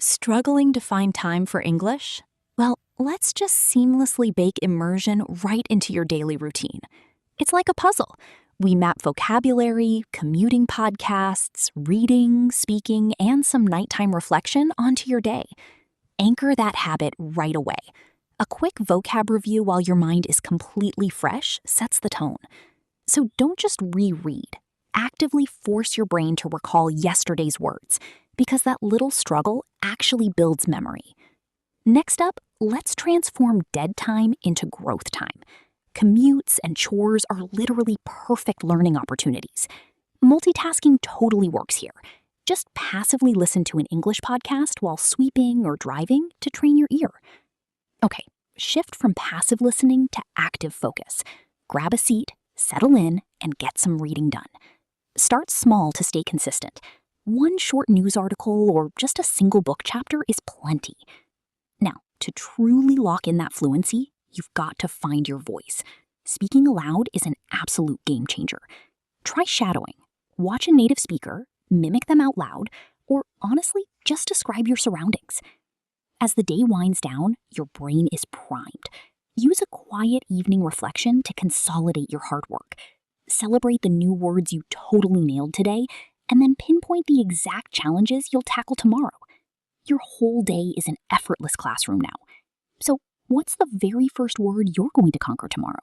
Struggling to find time for English? Well, let's just seamlessly bake immersion right into your daily routine. It's like a puzzle. We map vocabulary, commuting podcasts, reading, speaking, and some nighttime reflection onto your day. Anchor that habit right away. A quick vocab review while your mind is completely fresh sets the tone. So don't just reread. Actively force your brain to recall yesterday's words, because that little struggle actually builds memory. Next up, let's transform dead time into growth time. Commutes and chores are literally perfect learning opportunities. Multitasking totally works here. Just passively listen to an English podcast while sweeping or driving to train your ear. Okay, shift from passive listening to active focus. Grab a seat, settle in, and get some reading done. Start small to stay consistent. One short news article or just a single book chapter is plenty. Now, to truly lock in that fluency, you've got to find your voice. Speaking aloud is an absolute game changer. Try shadowing. Watch a native speaker, mimic them out loud, or honestly, just describe your surroundings. As the day winds down, your brain is primed. Use a quiet evening reflection to consolidate your hard work. Celebrate the new words you totally nailed today, and then pinpoint the exact challenges you'll tackle tomorrow. Your whole day is an effortless classroom now. So, what's the very first word you're going to conquer tomorrow?